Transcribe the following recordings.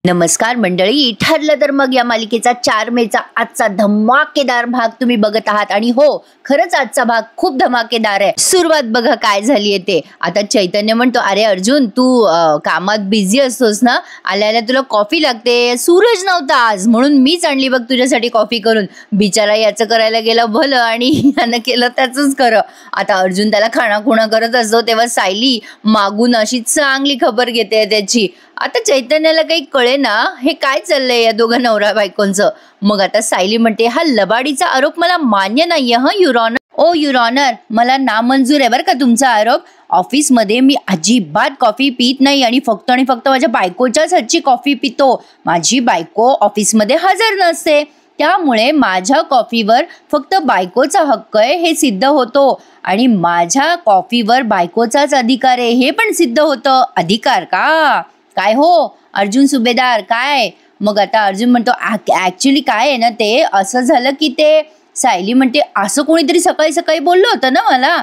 नमस्कार मंडळी, ठरलं तर मग या मालिकेचा 4 मेचा आजचा धमाकेदार भाग तुम्ही बघत आहात आणि हो खरंच आजचा भाग खूप धमाकेदार आहे। सुरुवात बघा काय झालीये ते। आता चैतन्य म्हणतो, अरे अर्जुन तू कामात बिझी असतोस ना, आल्याला तुला कॉफी लागते, सूरज नव्हता आज म्हणून मीच आणली बघ तुझ्यासाठी कॉफी करून। बिचारा याचं करायला गेला भलं आणि यानं केलं त्याचंच खरं। आता अर्जुन त्याला खाणाखुणा करत असतो तेव्हा सायली मागून अशी चांगली खबर घेते त्याची। आता चैतन्याला काही कळे ना हे काय चाललंय या दोघं नवरा बायकोंचं। मग आता सायली म्हणते, हा लबाडीचा आरोप मला मान्य नाहीये हं your honour. Oh your honour, मला नामंजूर आहे बरं का तुमचा आरोप। ऑफिसमध्ये मी अजिबात कॉफी पित नाही आणि फक्त माझ्या बायकोच्याच हातची कॉफी पितो। माझी बायको ऑफिसमध्ये हजर नसते, त्यामुळे माझ्या कॉफीवर फक्त बायकोचा हक्क आहे हे सिद्ध होतो आणि माझ्या कॉफीवर बायकोचाच अधिकार आहे हे पण सिद्ध होतं। अधिकार का काय हो अर्जुन सुभेदार काय? मग आता अर्जुन म्हणतो, ऍक्च्युली काय आहे ना ते असं झालं की ते सायली म्हणते, असं कोणीतरी सकाळी सकाळी बोललो होतं ना मला।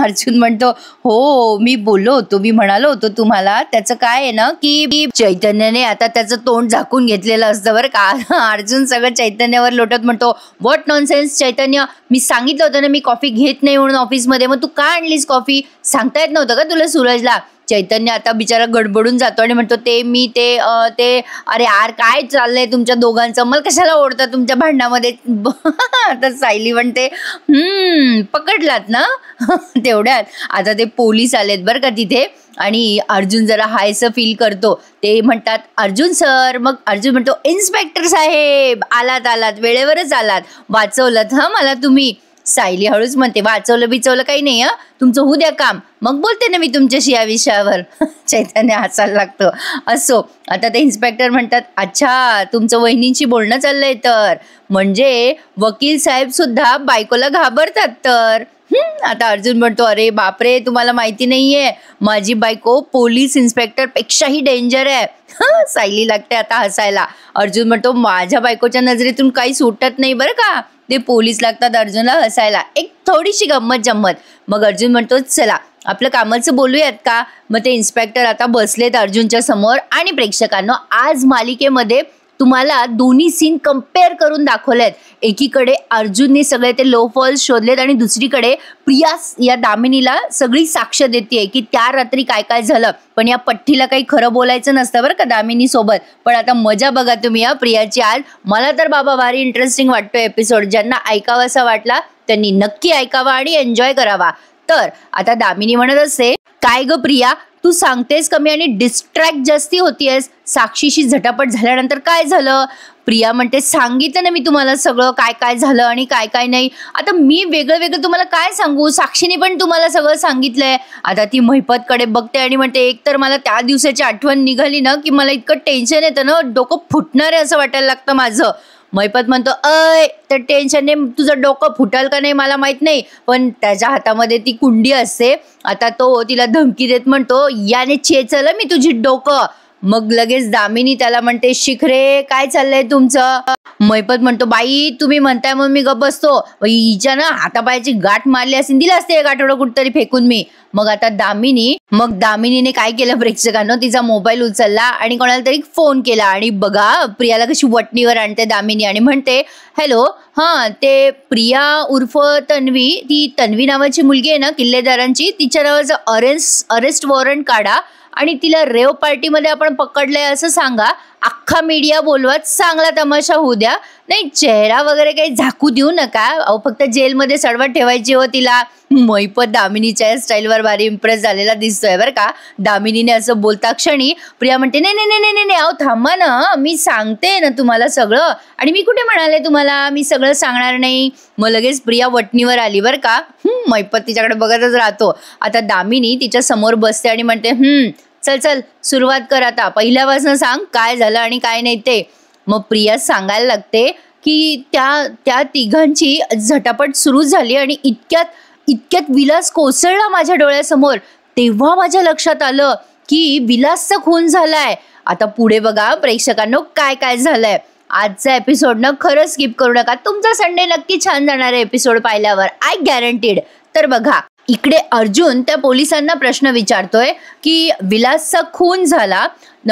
अर्जुन म्हणतो, हो मी बोललो होतो, मी म्हणालो होतो तुम्हाला। त्याचं काय आहे ना की चैतन्याने आता त्याचं तोंड झाकून घेतलेलं असतं बरं का। अर्जुन सगळं चैतन्यावर लोटत म्हणतो, व्हॉट नॉनसेन्स चैतन्य, मी सांगितलं होतं ना मी कॉफी घेत नाही म्हणून ऑफिसमध्ये, मग तू का आणलीस कॉफी? सांगता येत नव्हतं का तुला सूरजला? चैतन्य आता बिचारा गडबडून जातो आणि म्हणतो, ते अरे यार काय चाललंय तुमच्या दोघांचं, मला कशाला ओढता तुमच्या भांडणामध्ये। आता सायली म्हणते, पकडलात ना। तेवढ्यात आता ते पोलीस आलेत बरं का तिथे आणि अर्जुन जरा हायसं फील करतो। ते म्हणतात, अर्जुन सर। मग अर्जुन म्हणतो, इन्स्पेक्टर साहेब आलात वेळेवरच आलात, वाचवलं हा मला तुम्ही। सायली हळूच म्हणते, वाचवलं बिचवलं काही नाही हं, तुमचं होऊ द्या काम, मग बोलते ना मी तुमच्याशी या विषयावर। चैतन्य हसायला लागतो। असो आता ते इन्स्पेक्टर म्हणतात, अच्छा तुमचं वहिनींशी बोलणं चाललंय तर, म्हणजे वकील साहेब सुद्धा बायकोला घाबरतात तर। आता अर्जुन म्हणतो, अरे बापरे तुम्हाला माहिती नाहीये, माझी बायको पोलीस इन्स्पेक्टर पेक्षाही डेंजर आहे। सायली लागते आता हसायला। अर्जुन म्हणतो, माझ्या बायकोच्या नजरेतून काही सुटत नाही बरं का। ते पोलीस लागतात अर्जुनला हसायला। एक थोडीशी गंमत जम्मत। मग अर्जुन म्हणतो, चला आपलं कामाचं बोलूयात का। मग ते इन्स्पेक्टर आता बसलेत अर्जुनच्या समोर आणि प्रेक्षकांनो आज मालिकेमध्ये तुम्हाला दोन्ही सीन कंपेअर करून दाखवलेत। एकीकडे अर्जुनने सगळे ते लो फॉल्स शोधलेत आणि दुसरीकडे प्रिया या दामिनीला सगळी साक्ष देते की त्या रात्री काय काय झालं। पण या पठ्ठीला काही खरं बोलायचं नसतं बरं का दामिनी सोबत। पण आता मजा बघा तुम्ही या प्रियाची आज। मला तर बाबा भारी इंटरेस्टिंग वाटतोय एपिसोड। ज्यांना ऐकावासा वाटला त्यांनी नक्की ऐकावा आणि एन्जॉय करावा। तर आता दामिनी म्हणत असते, काय ग प्रिया तू सांगतेस कमी आणि डिस्ट्रॅक्ट जास्ती होतीयस, साक्षीशी झटापट झाल्यानंतर काय झालं? प्रिया म्हणते, सांगितलं ना मी तुम्हाला सगळं काय काय झालं आणि काय काय नाही। आता मी वेगळं तुम्हाला काय सांगू, साक्षीने पण तुम्हाला सगळं सांगितलंय। आता ती महिपतकडे बघते आणि म्हणते, एक तर मला त्या दिवसाची आठवण निघाली ना की मला इतकं टेन्शन येतं ना, डोकं फुटणार आहे असं वाटायला लागतं माझं। महिपत म्हणतो, तर टेन्शनने तुझं डोकं फुटल का नाही मला माहित नाही, पण त्याच्या हातामध्ये ती कुंडी असते। आता तो तिला धमकी देत म्हणतो, याने चेचलं मी तुझी डोकं। मग लगेच दामिनी त्याला म्हणते, शिखरे काय चाललंय तुमचं? महिपत म्हणतो, बाई तुम्ही म्हणताय म्हणून मी गप्प बसतो, हिच्या ना हातापायाची गाठ मारली असेल, दिला असते एक आठवडा कुठतरी फेकून मी। मग आता दामिनीने काय केलं प्रेक्षकांनो, तिचा मोबाईल उचलला आणि कोणाला तरी फोन केला आणि बघा प्रियाला कशी वटणीवर आणते दामिनी आणि म्हणते, हॅलो हां ते प्रिया उर्फ तन्वी, ती तन्वी नावाची मुलगी आहे ना किल्लेदारांची, तिच्या नावाचं अरेस्ट वॉरंट काढा आणि तिला रेव पार्टीमध्ये आपण पकडलंय असं सांगा। अख्खा मीडिया बोलवा, चांगला तमाशा होऊ द्या, नाही चेहरा वगैरे काही झाकू देऊ नका, अहो फक्त जेलमध्ये सडवत ठेवायची हो तिला। महिपत दामिनीच्या स्टाईलवर भारी इम्प्रेस झालेला दिसतोय बरं का। दामिनीने असं बोलता क्षणी प्रिया म्हणते, नाही अहो थांबा ना, मी सांगते ना तुम्हाला सगळं, आणि मी कुठे म्हणाले तुम्हाला मी सगळं सांगणार नाही। मग लगेच प्रिया वटणीवर आली बरं का। महिपत तिच्याकडे बघतच राहतो। आता दामिनी तिच्या समोर बसते आणि म्हणते, चल सुरुवात कर आता, पहिल्यापासून सांग काय झालं आणि काय नाही ते। मग प्रिया सांगायला लागते की त्या तिघांची झटापट सुरू झाली आणि इतक्यात विलास कोसळला माझ्या डोळ्यासमोर। तेव्हा माझ्या लक्षात आलं की विलासचा खून झालाय। आता पुढे बघा प्रेक्षकांनो काय काय झालंय। आजचा एपिसोड ना खरंच स्किप करू नका, तुमचा संडे नक्की छान जाणार आहे एपिसोड पाहिल्यावर, आय गॅरंटीड। तर बघा इकडे अर्जुन त्या पोलिसांना प्रश्न विचारतोय की विलासचा खून झाला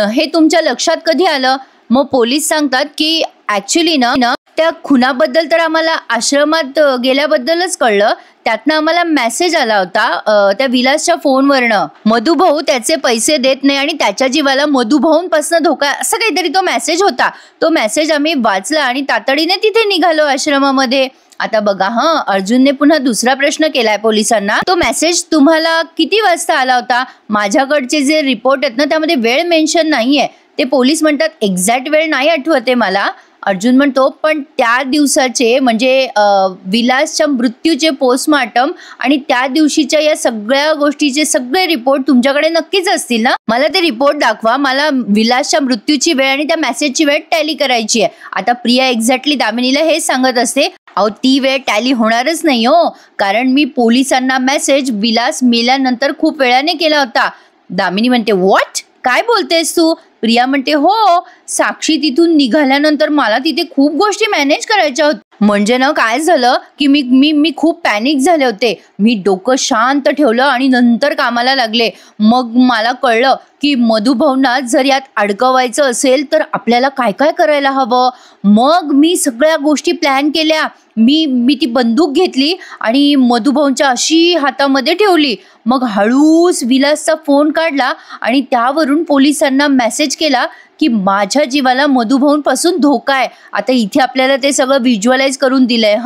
हे तुमच्या लक्षात कधी आलं? मग पोलीस सांगतात की ऍक्च्युली ना त्या खुनाबद्दल तर आम्हाला आश्रमात गेल्याबद्दलच कळलं. त्यातनं आम्हाला मेसेज आला होता त्या विलासच्या फोनवरनं. मधुभाऊ त्याचे पैसे देत नाही आणि त्याच्या जीवाला मधुभाऊंपासून धोका, असा काहीतरी तो मेसेज होता. तो मेसेज आम्ही वाचला आणि तातडीने तिथे निघालो आश्रमामध्ये. आता बघा अर्जुनने पुन्हा दुसरा प्रश्न केलाय पोलिसांना. तो मेसेज तुम्हाला किती वाजता आला होता? माझ्याकडचे जे रिपोर्ट आहेत ना त्यामध्ये वेळ मेन्शन नाहीये. ते पोलीस म्हणतात एक्झॅक्ट वेळ नाही आठवते मला. अर्जुन म्हणतो पण त्या दिवसाचे म्हणजे विलासच्या मृत्यूचे पोस्टमॉर्टम आणि त्या दिवशीच्या या सगळ्या गोष्टीचे सगळे रिपोर्ट तुमच्याकडे नक्कीच असतील ना? मला ते रिपोर्ट दाखवा. मला विलासच्या मृत्यूची वेळ आणि त्या मेसेजची वेळ टॅली करायची आहे. आता प्रिया एक्झॅक्टली दामिनीला हे सांगत असते, अहो ती वेळ टॅली होणारच नाही हो, कारण मी पोलिसांना मेसेज विलास मेल्यानंतर खूप वेळाने केला होता. दामिनी म्हणते व्हॉट, काय बोलतेस तू? प्रिया म्हणते हो, साक्षी तिथून निघाल्यानंतर मला तिथे खूप गोष्टी मॅनेज करायच्या होत्या. म्हणजे ना काय झालं की मी खूप पॅनिक झाले होते. मी डोकं शांत ठेवलं आणि नंतर कामाला लागले. मग मला कळलं की मधुभाऊंना जर यात अडकवायचं असेल तर आपल्याला काय काय करायला हवं. मग मी सगळ्या गोष्टी प्लॅन केल्या. मी ती बंदूक घेतली आणि मधुभाऊंच्या अशी हातामध्ये ठेवली. मग हळूच विलासचा फोन काढला आणि त्यावरून पोलिसांना मेसेज केला की माझ्या जीवाला मधुभाऊंपासून धोका आहे. आता इथे आपल्याला ते सगळं व्हिज्युअलाइज करून दिलंय.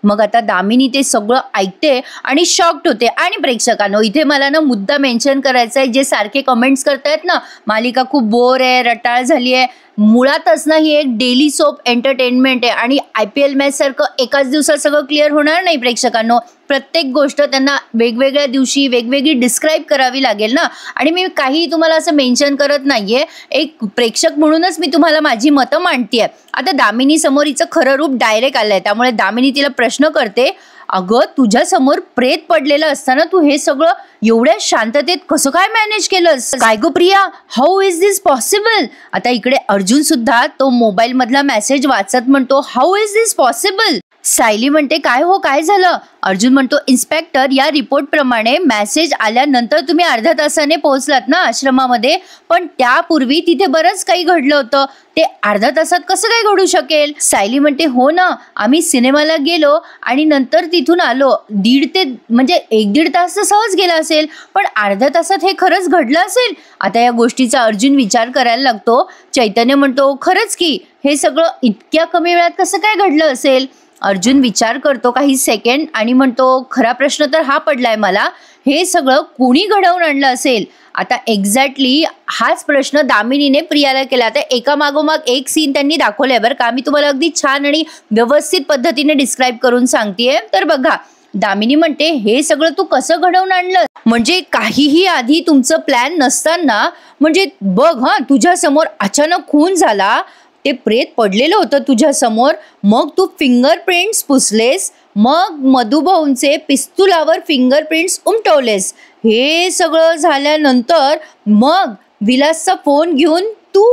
मग आता दामिनी ते सगळं ऐकते आणि शॉक्ड होते. आणि प्रेक्षकांनो इथे मला ना मुद्दा मेन्शन करायचा आहे, जे सारखे कमेंट्स करतायत ना मालिका खूप बोर आहे, रटाळ झाली आहे. मुळातच ना ही एक डेली सोप एंटरटेनमेंट आहे आणि IPL मॅच सारखं एकाच दिवसात सगळं क्लिअर होणार नाही प्रेक्षकांनो. प्रत्येक गोष्ट त्यांना वेगवेगळ्या दिवशी वेगवेगळी डिस्क्राईब करावी लागेल ना. आणि मी काही तुम्हाला असं मेन्शन करत नाहीये, एक प्रेक्षक म्हणूनच मी तुम्हाला माझी मतं मांडतीये. आता दामिनी समोर हिचं खरं रूप डायरेक्ट आलंय, त्यामुळे दामिनी तिला प्रश्न करते, अगं तुझ्या समोर प्रेत पडलेलं असताना तू हे सगळं एवढ्या शांततेत कसं काय मॅनेज केलंस? काय गो Priya, how is this possible? आता इकडे अर्जुन सुद्धा तो मोबाईल मधला मेसेज वाचत म्हणतो, how is this possible? Sayali म्हणते काय हो, काय झालं? अर्जुन म्हणतो, इन्स्पेक्टर या रिपोर्ट प्रमाणे मेसेज आल्यानंतर तुम्ही अर्ध्या तासाने पोहोचलात ना आश्रमामध्ये, पण त्यापूर्वी तिथे बरंच काही घडलं होतं. ते अर्ध्या तासात कसं काय घडू शकेल? सायली म्हणते हो ना, आम्ही सिनेमाला गेलो आणि नंतर तिथून आलो. 1.5 तास तर सहज गेला असेल, पण अर्ध्या तासात हे खरंच घडलं असेल? आता या गोष्टीचा अर्जुन विचार करायला लागतो. चैतन्य म्हणतो खरंच की हे सगळं इतक्या कमी वेळात कसं काय घडलं असेल? अर्जुन विचार करतो काही सेकंड आणि म्हणतो खरा प्रश्न तर हा पडलाय मला, हे सगळं कोणी घडवून आणलं असेल? आता एक्झॅक्टली हाच प्रश्न दामिनीने प्रियाला केला. आता एका मागोमाग एक सीन त्यांनी दाखवलाय बरं का. मी तुम्हाला अगदी छान आणि व्यवस्थित पद्धतीने डिस्क्राईब करून सांगतेय. तर बघा, दामिनी म्हणते हे सगळं तू कसं घडवून आणलं? म्हणजे काहीही आधी तुमचं प्लॅन नसताना, म्हणजे बघ तुझ्या समोर अचानक खून झाला, ते प्रेत पडलेलं होतं तुझ्या समोर, मग तू फिंगरप्रिंट्स पुसलेस, मग मधुभाऊंचे पिस्तुलावर फिंगरप्रिंट्स उमटवलेस. हे सगळं झाल्यानंतर मग विलासचा फोन घेऊन तू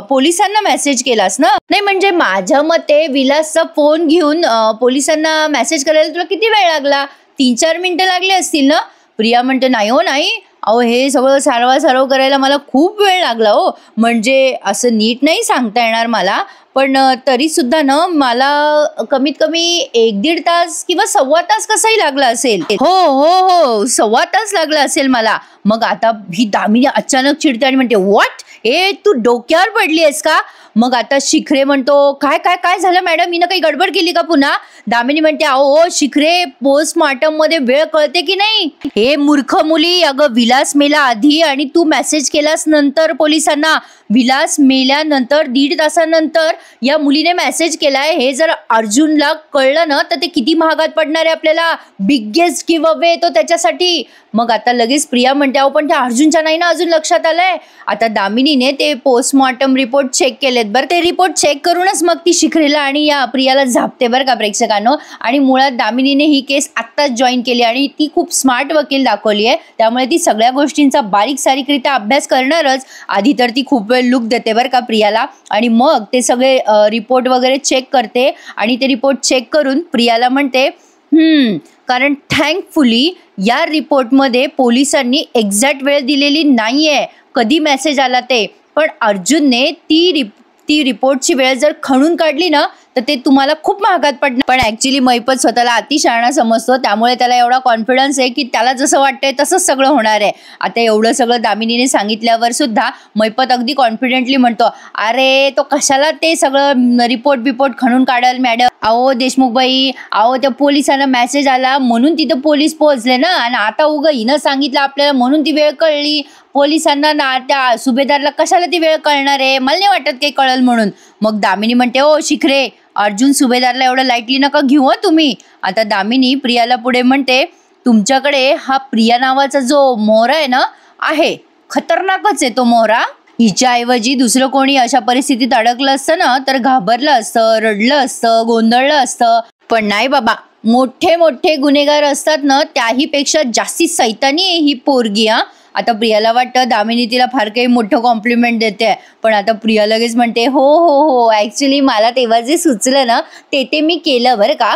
पोलिसांना मेसेज केलास ना? नाही म्हणजे माझ्या मते विलासचा फोन घेऊन पोलिसांना मेसेज करायला तुला किती वेळ लागला? 3-4 मिनिटं लागले असतील ना? प्रिया म्हणते नाही हो नाही, अहो हे सगळं सारवासारव करायला मला खूप वेळ लागला हो. म्हणजे असं नीट नाही सांगता येणार मला, पण तरी सुद्धा ना मला कमीत कमी 1-1.5 तास किंवा 1.25 तास कसाही लागला असेल. हो 1.25 तास लागला असेल मला. मग आता ही दामिनी अचानक चिडते आणि म्हणते व्हॉट, तू डोक्यावर पडली आहेस का? मग आता शिखरे म्हणतो काय काय काय झालं मॅडम, मी ना काही गडबड केली का पुन्हा? दामिनी म्हणते अहो शिखरे, पोस्टमॉर्टम मध्ये वेळ कळते की नाही? हे मूर्ख मुली, अगं विलास मेला आधी आणि तू मेसेज केलास नंतर पोलिसांना. विलास मेल्यानंतर 1.5 तासानंतर या मुलीने मेसेज केलाय. हे जर अर्जुनला कळलं ना तर ते किती महागात पडणार आहे आपल्याला. बिगेस्ट गिव्ह अवे तो त्याच्यासाठी. मग आता लगेच प्रिया म्हणते अहो पण त्या अर्जुनच्या नाही ना अजून लक्षात आलंय. आता दामिनीने ते पोस्टमॉर्टम रिपोर्ट चेक केलेत बरं. ते रिपोर्ट चेक करूनच मग ती शिखरेला आणि या प्रियाला झापते बरं का प्रेक्षकांनो. आणि मुळात दामिनीने ही केस आत्ताच जॉईन केली आणि ती खूप स्मार्ट वकील दाखवली आहे, त्यामुळे ती सगळ्या गोष्टींचा बारीक सारीकरित्या अभ्यास करणारच. आधी तर ती खूप वेळ लुक देते बरं का प्रियाला आणि मग ते सगळे रिपोर्ट वगैरे चेक करते आणि ते रिपोर्ट चेक करून प्रियाला म्हणते कारण थँकफुली या रिपोर्टमध्ये पोलिसांनी एक्झॅक्ट वेळ दिलेली नाहीये कधी मेसेज आला ते, पण अर्जुनने ती रिपोर्टची वेळ जर खणून काढली ना तर ते तुम्हाला खूप महागात पडणार. पण ऍक्च्युली मैपत स्वतःला अतिशहाणा समजतो, त्यामुळे त्याला एवढा कॉन्फिडन्स आहे की त्याला जसं वाटतंय तसंच सगळं होणार आहे. आता एवढं सगळं दामिनीने सांगितल्यावर सुद्धा मैपत अगदी कॉन्फिडेंटली म्हणतो, अरे तो कशाला ते सगळं रिपोर्ट खणून काढल मॅडम. अहो देशमुखबाई, अहो त्या पोलिसांना मेसेज आला म्हणून तिथं पोलीस पोहोचले ना, आणि आता उगा हिनं सांगितलं आपल्याला म्हणून ती वेळ कळली. पोलिसांना ना त्या सुभेदारला कशाला ती वेळ कळणार आहे, मला नाही वाटत काही कळल म्हणून. मग दामिनी म्हणते, ओ शिखरे, अर्जुन सुभेदारला एवढं लाईटली नका घेऊ तुम्ही. आता दामिनी प्रियाला पुढे म्हणते, तुमच्याकडे हा प्रिया नावाचा जो मोहरा आहे ना, आहे खतरनाकच आहे तो मोहरा. हिच्याऐवजी दुसरं कोणी अशा परिस्थितीत अडकलं असतं ना तर घाबरलं असतं, रडलं असतं, गोंधळलं असतं. पण नाही बाबा, मोठे मोठे गुन्हेगार असतात ना त्याही पेक्षा जास्ती सैतानी आहे ही पोरगी. आता प्रियाला वाटतं दामिनी तिला फार काही मोठं कॉम्प्लिमेंट देते, पण आता प्रिया लगेच म्हणते, हो हो हो ऍक्च्युली मला तेव्हा जे सुचलं ना ते मी केलं बरं का.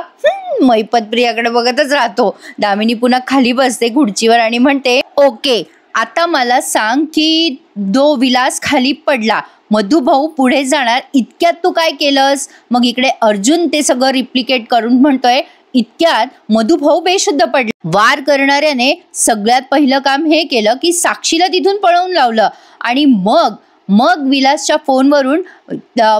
मैपत प्रियाकडे बघतच राहतो. दामिनी पुन्हा खाली बसते खुर्चीवर आणि म्हणते, ओके आता मला सांग की विलास खाली पडला, मधुभाऊ पुढे जाणार, इतक्यात तू काय केलंस. मग इकडे अर्जुन ते सगळं रिप्लिकेट करून म्हणतोय, इतक्यात मधुभाऊ बेशुद्ध पडला. वार करणाऱ्याने सगळ्यात पहिलं काम हे केलं की साक्षीला तिथून पळवून लावलं, आणि मग विलासच्या फोनवरून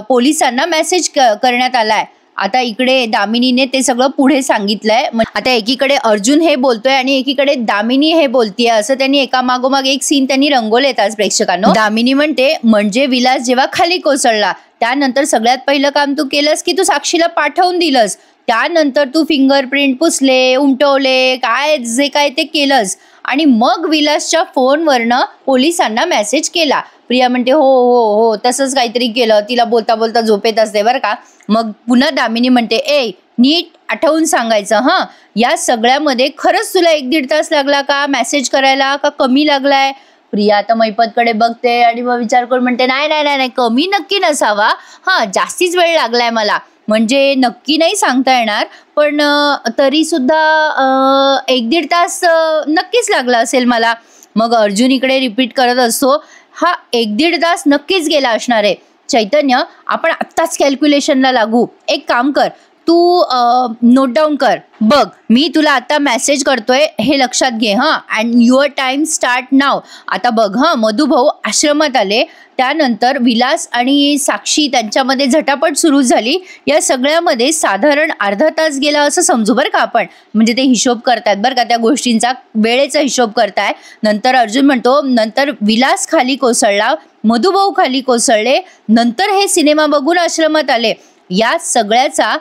पोलिसांना मेसेज करण्यात आलाय. आता इकडे दामिनीने ते सगळं पुढे सांगितलंय. आता एकीकडे अर्जुन हे बोलतोय आणि एकीकडे दामिनी हे बोलतीये, असं त्यांनी एका मागोमाग एक सीन त्यांनी रंगवलेत आज प्रेक्षकांनो. दामिनी म्हणते, म्हणजे विलास जेव्हा खाली कोसळला त्यानंतर सगळ्यात पहिलं काम तू केलंस की तू साक्षीला पाठवून दिलंस, त्यानंतर तू फिंगरप्रिंट पुसले, उमटवले, काय जे काय ते केलंस, आणि मग विलासच्या फोनवरनं पोलिसांना मेसेज केला. प्रिया म्हणते, हो हो हो तसंच काहीतरी केलं. तिला बोलता बोलता झोपेत असते बरं का. मग पुन्हा दामिनी म्हणते, नीट आठवून सांगायचं या सगळ्यामध्ये खरंच तुला 1-1.5 तास लागला का मेसेज करायला, का कमी लागलाय. प्रिया आता मैपतकडे बघते आणि मग विचार करून म्हणते, नाही कमी नक्की नसावा, जास्तीच वेळ लागलाय मला, म्हणजे नक्की नाही सांगता येणार, पण तरी सुद्धा 1-1.5 तास नक्कीच लागला असेल मला. मग अर्जुन इकडे रिपीट करत असतो, 1-1.5 तास नक्कीच गेला असणार आहे. चैतन्य, आपण आत्ताच कॅल्क्युलेशनला लागू. एक काम कर, तू नोट डाऊन कर. बघ मी तुला आता मेसेज करतोय हे लक्षात घे अँड युअर टाइम स्टार्ट नाव. आता बघ मधुभाऊ आश्रमात आले, त्यानंतर विलास आणि साक्षी त्यांच्यामध्ये झटापट सुरू झाली. या सगळ्यामध्ये साधारण अर्धा तास गेला असं समजू बरं का आपण. म्हणजे ते हिशोब करतात बरं का, त्या गोष्टींचा वेळेचा हिशोब करताय. नंतर अर्जुन म्हणतो, नंतर विलास खाली कोसळला, मधुभाऊ खाली कोसळले, नंतर हे सिनेमा बघून आश्रमात आले. या सगळ्याचा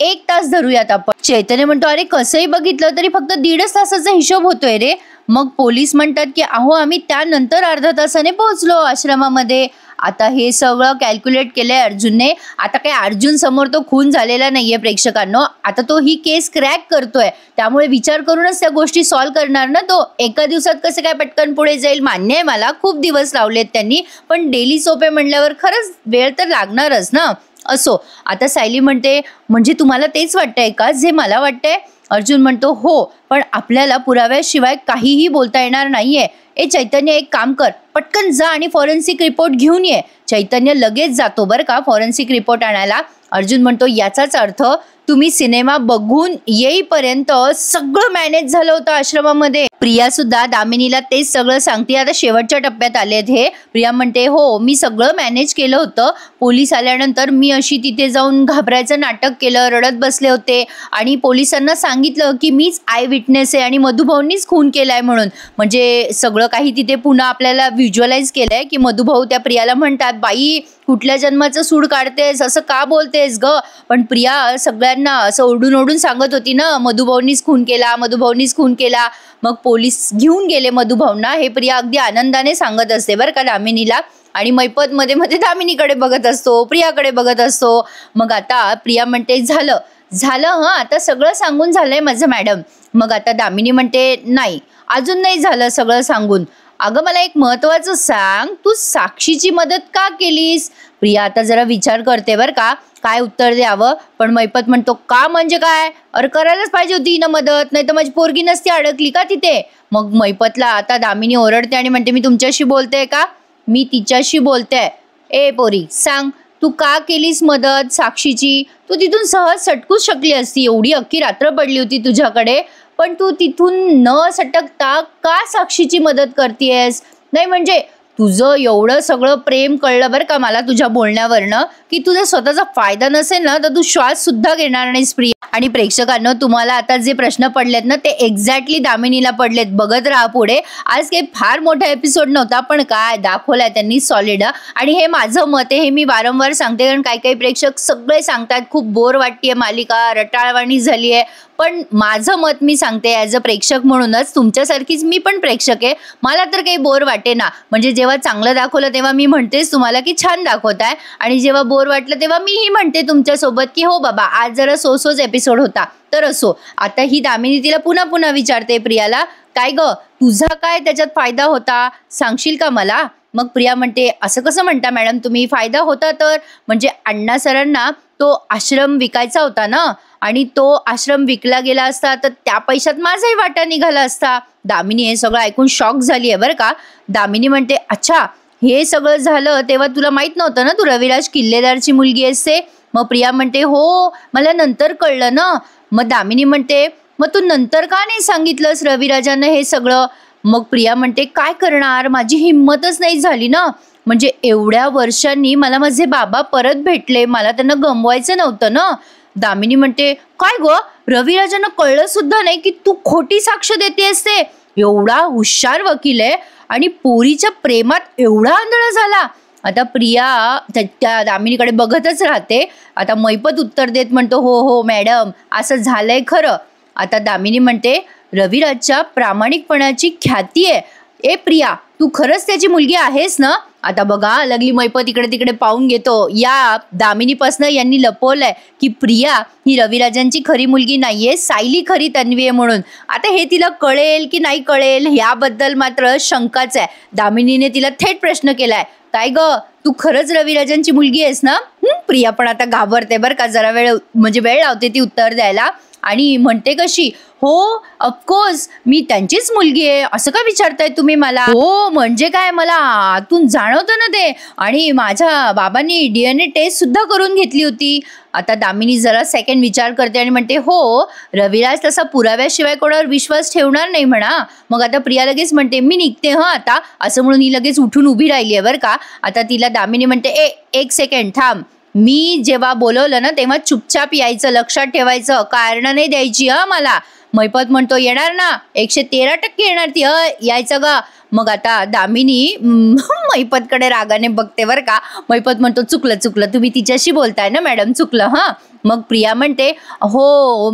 1 तास धरूयात आपण. चैतन्य म्हणतो, अरे कसंही बघितलं तरी फक्त 1.5 तासाचा हिशोब होतोय रे. मग पोलीस म्हणतात की अहो आम्ही त्यानंतर अर्धा तासाने पोहोचलो आश्रमामध्ये. आता हे सगळं कॅल्क्युलेट केलंय अर्जुनने. आता काय अर्जुन समोर तो खून झालेला नाहीये प्रेक्षकांनो, आता तो ही केस क्रॅक करतोय, त्यामुळे विचार करूनच त्या गोष्टी सॉल्व्ह करणार ना तो. एका दिवसात कसं काय पटकन पुढे जाईल, मान्य आहे मला, खूप दिवस लावलेत त्यांनी, पण डेली सोपे म्हणल्यावर खरंच वेळ तर लागणारच ना. असो, आता सायली म्हणते, म्हणजे तुम्हाला तेच वाटतंय का जे मला वाटतंय. अर्जुन म्हणतो, हो, पण आपल्याला पुराव्याशिवाय काहीही बोलता येणार नाहीये. चैतन्य एक काम कर, पटकन जा आणि फॉरेन्सिक रिपोर्ट घेऊन ये. चैतन्य लगेच जातो बरं का फॉरेन्सिक रिपोर्ट आणायला. अर्जुन म्हणतो, याचाच अर्थ तुम्ही सिनेमा बघून येईपर्यंत सगळं मॅनेज झालं होतं आश्रमामध्ये. प्रिया सुद्धा दामिनीला तेच सगळं सांगते. आता शेवटच्या टप्प्यात आलेत हे. प्रिया म्हणते, हो मी सगळं मॅनेज केलं होतं. पोलीस आल्यानंतर मी अशी तिथे जाऊन घाबरायचं नाटक केलं, रडत बसले होते आणि पोलिसांना सांगितलं की मीच आय विटनेस आहे आणि मधुभाऊंनीच खून केलाय म्हणून. म्हणजे सगळं काही तिथे पुन्हा आपल्याला व्हिज्युअलाइज केलंय की मधुभाऊ त्या प्रियाला म्हणतात, बाई कुठल्या जन्माचं सूड काढतेस, असं का बोलतेस ग. पण प्रिया सगळ्यांना असं ओरडून ओरडून सांगत होती ना, मधुभाऊंनीच खून केला, मधुभाऊंनीच खून केला. मग पोलीस घेऊन गेले मधुभाऊंना, हे प्रिया अगदी आनंदाने सांगत असते बरं का दामिनीला. आणि मैपत मध्ये मध्ये दामिनीकडे बघत असतो, प्रियाकडे बघत असतो. मग आता प्रिया म्हणते, झालं आता सगळं सांगून झालंय माझं मॅडम. मग आता दामिनी म्हणते, नाही अजून नाही झालं सगळं सांगून. अगं मला एक महत्वाचं सांग, तू साक्षीची मदत का केलीस? प्रिया आता जरा विचार करते बर का काय उत्तर द्यावं, पण मैपत म्हणतो का म्हणजे काय? अरे करायलाच पाहिजे होती ना मदत, नाही तर माझी पोरगी नसती अडकली का तिथे. मग मैपतला आता दामिनी ओरडते आणि म्हणते मी तुमच्याशी बोलते का? मी तिच्याशी बोलते. ए पोरी सांग, तू का केलीस मदत साक्षीची? तू तिथून सहज सटकूच शकली असती, एवढी अख्खी रात्र पडली होती तुझ्याकडे, पण तू तिथून न सटकता का साक्षीची मदत करतेयस? नाही म्हणजे तुझं एवढं सगळं प्रेम कळलं बरं का मला तुझ्या बोलण्यावरनं, की तुझा स्वतःचा फायदा नसेल ना तर तू श्वास सुद्धा घेणार नाहीस प्रिया. आणि प्रेक्षकांनो तुम्हाला आता जे प्रश्न पडलेत ना ते एक्झॅक्टली दामिनीला पडलेत. बघत राहा पुढे. आज काही फार मोठा एपिसोड नव्हता, पण काय दाखवलाय त्यांनी सॉलिड. आणि हे माझं मत आहे, हे मी वारंवार सांगते, कारण काही काही प्रेक्षक सगळे सांगतात खूप बोर वाटतेय मालिका, रटाळवाणी झाली आहे. पण माझं मत मी सांगते ॲज अ प्रेक्षक म्हणूनच, तुमच्यासारखीच मी पण प्रेक्षक आहे. मला तर काही बोर वाटे ना, म्हणजे जेव्हा चांगलं दाखवलं तेव्हा मी म्हणतेच तुम्हाला की छान दाखवताय, आणि जेव्हा बोर वाटलं तेव्हा मीही म्हणते तुमच्यासोबत की हो बाबा आज जरा सोच एपिसोड होता. तर असो, आता ही दामिनी तिला पुन्हा पुन्हा विचारते प्रियाला, काय ग तुझा काय त्याच्यात फायदा होता, सांगशील का मला? मग प्रिया म्हणते असं कसं म्हणता मॅडम तुम्ही, फायदा होता तर म्हणजे अण्णा सरांना तो आश्रम विकायचा होता ना, आणि तो आश्रम विकला गेला असता तर त्या पैशात माझाही वाटा निघाला असता. दामिनी हे सगळं ऐकून शॉक झाली आहे बरं का. दामिनी म्हणते अच्छा हे सगळं झालं तेव्हा तुला माहित नव्हतं ना तू रविराज किल्लेदारची मुलगी असते? मग प्रिया म्हणते हो मला नंतर कळलं ना. मग दामिनी म्हणते मग तू नंतर का नाही सांगितलंस रविराजांना हे सगळं? मग प्रिया म्हणते काय करणार, माझी हिंमतच नाही झाली ना, म्हणजे एवढ्या वर्षांनी मला माझे बाबा परत भेटले, मला त्यांना गमवायचं नव्हतं ना. दामिनी म्हणते काय ग रविराजांना कळलं सुद्धा नाही की तू खोटी साक्ष देते असते? एवढा हुशार वकील आहे आणि पोरीच्या प्रेमात एवढा आंधळा झाला. आता प्रिया त्या दामिनीकडे बघतच राहते. आता मैपत उत्तर देत म्हणतो हो हो मॅडम असं झालंय खरं. आता दामिनी म्हणते रविराजच्या प्रामाणिकपणाची ख्याती आहे. ए प्रिया तू खरंच त्याची मुलगी आहेस ना? आता बघा लगली मैपत इकडे तिकडे पाहून घेतो. या दामिनीपासनं यांनी लपवलंय की प्रिया ही रविराजांची खरी मुलगी नाहीये, सायली खरी तन्वी आहे म्हणून. आता हे तिला कळेल की नाही कळेल याबद्दल मात्र शंकाच आहे. दामिनीने तिला थेट प्रश्न केलाय, काय ग तू खरंच रविराजांची मुलगी आहेस ना? प्रिया पण आता घाबरते बरं का, जरा वेळ लावते ती उत्तर द्यायला, आणि म्हणते कशी हो ऑफकोर्स मी त्यांचीच मुलगी आहे. असं का विचारताय तुम्ही मला? हो म्हणजे काय, मला आतून जाणवतं ना ते, आणि माझ्या बाबांनी DNA टेस्ट सुद्धा करून घेतली होती. आता दामिनी जरा सेकंड विचार करते आणि म्हणते हो रविराज तसा पुराव्याशिवाय कोणावर विश्वास ठेवणार नाही म्हणा. मग आता प्रिया लगेच म्हणते मी निघते आता, असं म्हणून ही लगेच उठून उभी राहिली आहे बरं का. आता तिला दामिनी म्हणते एक सेकंड थांब, मी जेव्हा बोलवलं ना तेव्हा चुपचाप यायचं, लक्षात ठेवायचं, कारण नाही द्यायची मला. मैपत म्हणतो येणार ना, 113% येणार ती, यायचं ग. मग आता दामिनी मैपतकडे रागाने बघते बरं का. मैपत म्हणतो चुकलं तुम्ही तिच्याशी बोलताय ना मॅडम, चुकलं हां. मग प्रिया म्हणते हो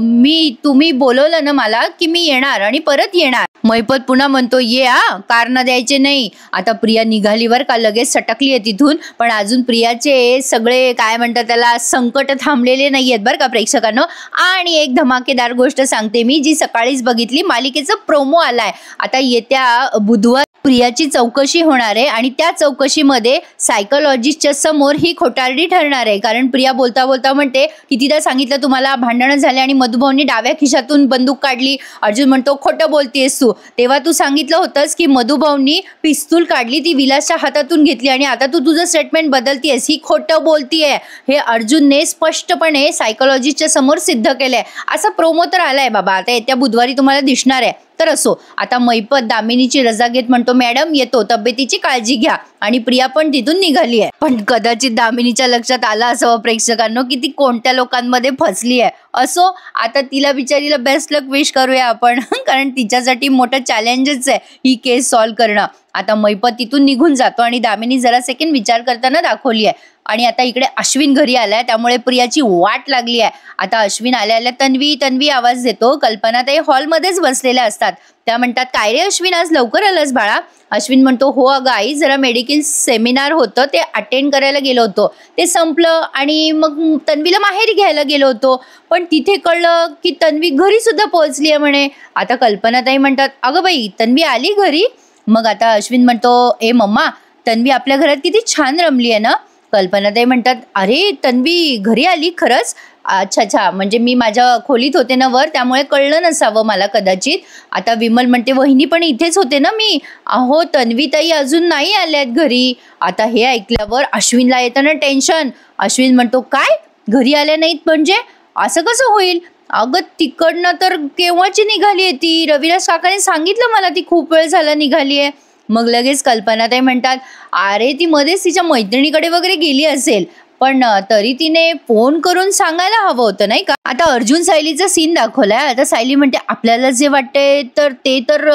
तुम्ही बोलवलं ना मला की मी येणार आणि परत येणार. मैपत पुन्हा म्हणतो ये कारण द्यायचे नाही. आता प्रिया निघाली बरं का, लगेच सटकली आहे तिथून, पण अजून प्रियाचे सगळे काय म्हणतात त्याला संकट थांबलेले नाही आहेत बरं का प्रेक्षकांनो. आणि एक धमाकेदार गोष्ट सांगते मी, जी सकाळीच बघितली, मालिकेचा प्रोमो आलाय. आता येत्या बुधवार प्रियाची चौकशी होणार आहे आणि त्या चौकशीमध्ये सायकोलॉजिस्टच्या समोर ही खोटारडी ठरणार आहे. कारण प्रिया बोलता बोलता म्हणते कितीदा सांगितलं तुम्हाला, भांडणं झाले आणि मधुभाऊंनी डाव्या खिशातून बंदूक काढली. अर्जुन म्हणतो खोटं बोलतेस तू, तेव्हा तू सांगितलं होतंस की मधुभाऊंनी पिस्तूल काढली, ती विलासच्या हातातून घेतली, आणि आता तू तुझं स्टेटमेंट बदलतीयस, ही खोटं बोलतीये. हे अर्जुनने स्पष्टपणे सायकोलॉजिस्टच्या समोर सिद्ध केलंय. असा प्रोमो तर आलाय बाबा, आता येत्या बुधवारी तुम्हाला दिसणार आहे. तर असो, आता मैपत दामिनीची रजा घेत म्हणतो मॅडम येतो, तब्येतीची काळजी घ्या, आणि प्रिया पण तिथून निघाली आहे. पण कदाचित दामिनीच्या लक्षात आलं असावं प्रेक्षकांनो की ती कोणत्या लोकांमध्ये फसली आहे. असो, आता तिला बिचारीला बेस्ट लक विश करूया आपण कारण तिच्यासाठी मोठं चॅलेंजच आहे ही केस सॉल्व्ह करणं. आता मैपत तिथून निघून जातो आणि दामिनी जरा सेकंड विचार करताना दाखवली आहे. आणि आता इकडे अश्विन घरी आलाय, त्यामुळे प्रियाची वाट लागली आहे. आता अश्विन आल्या तन्वी आवाज देतो. कल्पना ते हॉलमध्येच बसलेल्या असतात. त्या म्हणतात काय रे अश्विन आज लवकर आलास बाळा? अश्विन म्हणतो हो अगं आई, जरा मेडिकल सेमिनार होतं ते अटेंड करायला गेलो होतो, ते संपलं आणि मग तन्वीला माहेरी घ्यायला गेलो होतो, पण तिथे कळलं की तन्वी घरी सुद्धा पोहोचली आहे म्हणे. आता कल्पनाताई म्हणतात अगं बाई तन्वी आली घरी? मग आता अश्विन म्हणतो, ए मम्मा, तन्वी आपल्या घरात किती छान रमली आहे ना. कल्पनाताई म्हणतात, अरे तन्वी घरी आली खरंच. अच्छा अच्छा, म्हणजे मी माझ्या खोलीत होते ना वर, त्यामुळे कळलं नसावं मला कदाचित. आता विमल म्हणते, वहिनी पण इथेच होते ना मी. अहो तन्वीताई अजून नाही आल्यात घरी. आता हे ऐकल्यावर अश्विनला येतं ना टेन्शन. अश्विन म्हणतो, काय घरी आल्या नाहीत म्हणजे? असं कसं होईल? अगं तिकडनं तर केव्हाची निघाली आहे ती. रविराज काकाने सांगितलं मला ती खूप वेळ झाला निघाली आहे. मग लगेच कल्पनाताई म्हणतात, अरे ती मध्येच तिच्या मैत्रिणीकडे वगैरे गेली असेल, पण तरी तिने फोन करून सांगायला हवं होतं नाही का. आता अर्जुन सायलीचा सीन दाखवलाय. आता सायली म्हणते, आपल्याला जे वाटते तर ते तर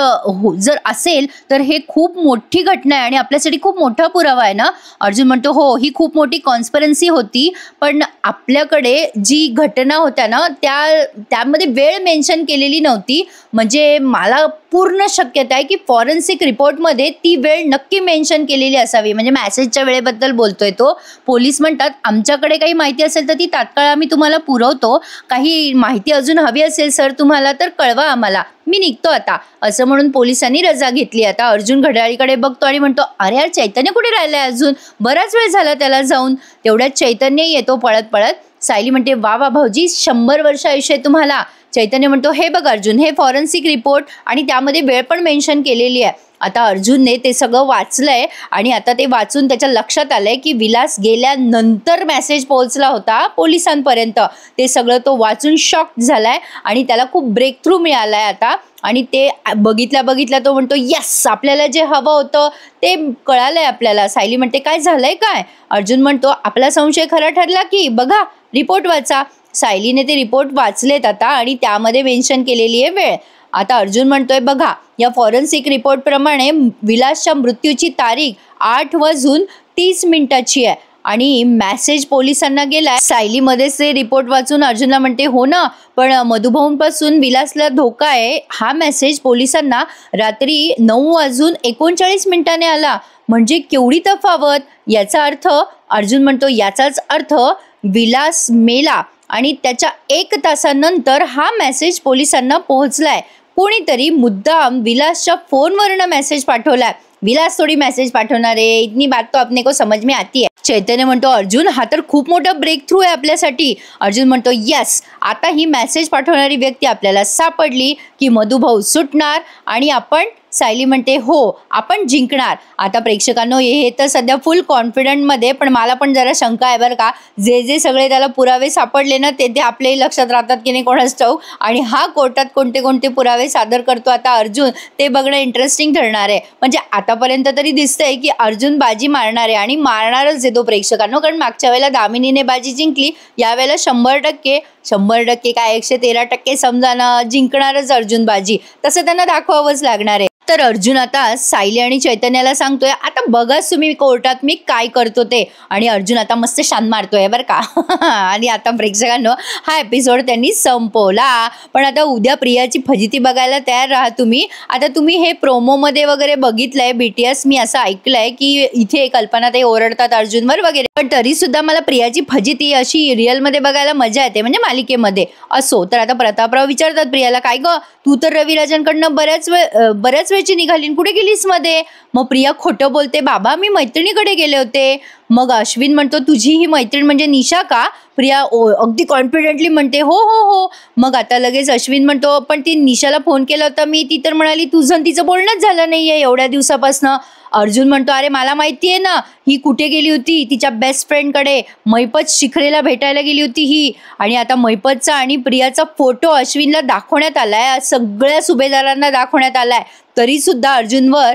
जर असेल तर हे खूप मोठी घटना आहे आणि आपल्यासाठी खूप मोठा पुरावा आहे ना. अर्जुन म्हणतो, हो ही खूप मोठी कॉन्स्पिरन्सी होती, पण आपल्याकडे जी घटना होत्या ना त्यामध्ये वेळ मेन्शन केलेली नव्हती. म्हणजे मला पूर्ण शक्यता आहे की फॉरेन्सिक रिपोर्टमध्ये ती वेळ नक्की मेन्शन केलेली असावी. म्हणजे मॅसेजच्या वेळेबद्दल बोलतोय तो. पोलीस म्हणतात, आमच्याकडे काही माहिती असेल तर ती तात्काळ आम्ही तुम्हाला पुरवतो. काही माहिती अजून हवी असेल सर तुम्हाला तर कळवा आम्हाला, मी निघतो आता, असं म्हणून पोलिसांनी रजा घेतली. आता अर्जुन घड्याळीकडे बघतो आणि म्हणतो, अरे यार चैतन्य कुठे राहिलाय अजून, बराच वेळ झाला त्याला जाऊन. तेवढ्यात चैतन्य येतो पळत पळत. सायली म्हणते, वा वा भाऊजी, 100 वर्ष आयुष्य आहे तुम्हाला. चैतन्य म्हणतो, हे बघ अर्जुन, हे फॉरेन्सिक रिपोर्ट आणि त्यामध्ये वेळ पण मेन्शन केलेली आहे. आता अर्जुनने ते सगळं वाचलंय आणि आता ते वाचून त्याच्या लक्षात आलंय की विलास गेल्यानंतर मेसेज पोहोचला होता पोलिसांपर्यंत. ते सगळं तो वाचून शॉक झालाय आणि त्याला खूप ब्रेक थ्रू मिळालाय आता. आणि ते बघितल्या तो म्हणतो, यस, आपल्याला जे हवं होतं ते कळालंय आपल्याला. सायली म्हणते, काय झालंय काय? अर्जुन म्हणतो, आपला संशय खरा ठरला की बघा, रिपोर्ट वाचा. सायलीने ते रिपोर्ट वाचलेत आता आणि त्यामध्ये मेन्शन केलेली आहे वेळ. आता अर्जुन म्हणतोय, बघा या फॉरेन्सिक रिपोर्ट प्रमाणे विलासच्या मृत्यूची तारीख 8:30 आहे आणि मेसेज पोलिसांना गेलाय. सायली मध्येच ते रिपोर्ट वाचून अर्जुनला म्हणते, हो ना, पण मधुभाऊंपासून विलासला धोका आहे हा मेसेज पोलिसांना रात्री 9:39 आला. म्हणजे केवढी तफावत. याचा अर्थ, अर्जुन म्हणतो, याचाच अर्थ विलास मेला आणि त्याच्या 1 तासानंतर हा मेसेज पोलिसांना पोहोचलाय. कोणीतरी मुद्दाम विलासच्या फोनवरनं मेसेज पाठवलाय. विलास थोडी मेसेज पाठवणार आहे, इतनी बात तो अपने को समझ में आती है. चैतन्य म्हणतो, अर्जुन हा तर खूप मोठा ब्रेक थ्रू आहे आपल्यासाठी. अर्जुन म्हणतो, यस, आता ही मेसेज पाठवणारी व्यक्ती आपल्याला सापडली की मधुभाऊ सुटणार आणि आपण. सायली म्हणते, हो आपण जिंकणार. आता प्रेक्षकांनो, हे तर सध्या फुल कॉन्फिडंटमध्ये, पण मला पण जरा शंका आहे बरं का. जे सगळे त्याला पुरावे सापडले ना ते आपल्याही लक्षात राहतात की नाही कोणाच ठाऊक. आणि हा कोर्टात कोणते कोणते पुरावे सादर करतो आता अर्जुन, ते बघणं इंटरेस्टिंग ठरणार आहे. म्हणजे आतापर्यंत तरी दिसतंय की अर्जुन बाजी मारणार आहे आणि मारणारच आहे तो प्रेक्षकांनो. कारण मागच्या वेळेला दामिनीने बाजी जिंकली, यावेळेला 100% काय 113% समजा ना, जिंकणारच अर्जुन बाजी. तसं त्यांना दाखवावंच लागणार आहे. तर अर्जुन आता सायली आणि चैतन्याला सांगतोय, आता बघाच तुम्ही कोर्टात मी काय करतो ते. आणि अर्जुन आता मस्त शान मारतोय बरं का. आणि आता प्रेक्षकांनो, हा एपिसोड त्यांनी संपवला. पण आता उद्या प्रियाची फजिती बघायला तयार राहा तुम्ही. आता तुम्ही हे प्रोमोमध्ये वगैरे बघितलंय BTS, मी असं ऐकलंय की इथे कल्पना ते ओरडतात अर्जुनवर वगैरे, पण तरी सुद्धा मला प्रियाची फजिती अशी रिअलमध्ये बघायला मजा येते, म्हणजे मालिकेमध्ये. असो, तर आता प्रतापराव विचारतात प्रियाला, काय ग तू तर रविराजांकडनं बऱ्याच वेळची निघाली, कुठे गेलीस मध्ये? मग प्रिया खोटं बोलते, बाबा मी मैत्रिणीकडे गेले होते. मग अश्विन म्हणतो, तुझी ही मैत्रीण म्हणजे निशा का? प्रिया अगदी कॉन्फिडेंटली म्हणते, हो हो हो. मग आता लगेच अश्विन म्हणतो, पण ती निशाला फोन केला होता मी, ती तर म्हणाली तुझं तिचं बोलणंच झालं नाहीये एवढ्या दिवसापासनं. अर्जुन म्हणतो, अरे मला माहिती आहे ना ही कुठे गेली होती, तिच्या बेस्ट फ्रेंडकडे, मैपत शिखरेला भेटायला गेली होती ही. आणि आता मैपतचा आणि प्रियाचा फोटो अश्विनला दाखवण्यात आलाय, सगळ्या सुभेदारांना दाखवण्यात आलाय. तरी सुद्धा अर्जुनवर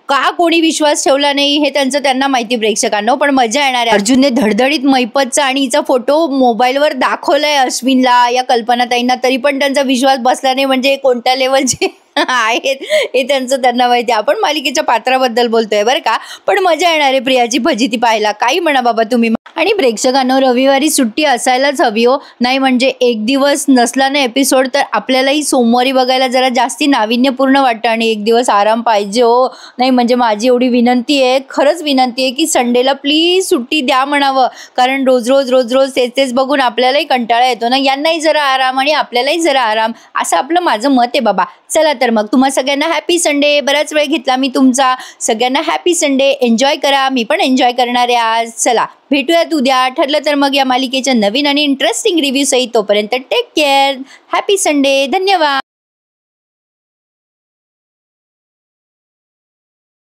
का कोणी विश्वास ठेवला नाही हे त्यांना माहिती प्रेक्षकांनो. पण मजा येणार आहे. अर्जुनने धडधडीत मैपतचा आणि हिचा फोटो मोबाईलवर दाखवलाय अश्विनला, या कल्पनाताईंना, तरी पण त्यांचा विश्वास बसला नाही. म्हणजे कोणत्या लेवलचे आहेत हे त्यांना माहिती. आपण मालिकेच्या पात्राबद्दल बोलतोय बरं का. पण मजा येणार आहे प्रियाची फजिती पाहायला, काही म्हणा बाबा तुम्ही. आणि प्रेक्षकांनो, रविवारी सुट्टी असायलाच हवी हो, नाही म्हणजे एक दिवस नसला ना एपिसोड तर आपल्यालाही सोमवारी बघायला जरा जास्ती नाविन्यपूर्ण वाटतं आणि एक दिवस आराम पाहिजे हो. नाही म्हणजे माझी एवढी विनंती आहे, खरंच विनंती आहे की संडेला प्लीज सुट्टी द्या म्हणावं. कारण रोज रोज तेच बघून आपल्यालाही कंटाळा येतो ना. यांनाही जरा आराम आणि आपल्यालाही जरा आराम, असं आपलं माझं मत आहे बाबा. चला तर तर मग तुम्हा सगळ्यांना हॅपी संडे. बराच वेळ घेतला मी तुमचा. सगळ्यांना हॅपी संडे. एन्जॉय करा. मी पण एन्जॉय करणार आहे आज. चला भेटूयात उद्या. ठरलं तर मग या मालिकेच्या नवीन आणि इंटरेस्टिंग रिव्ह्यू सहित. तोपर्यंत टेक केअर. Happy Sunday. धन्यवाद.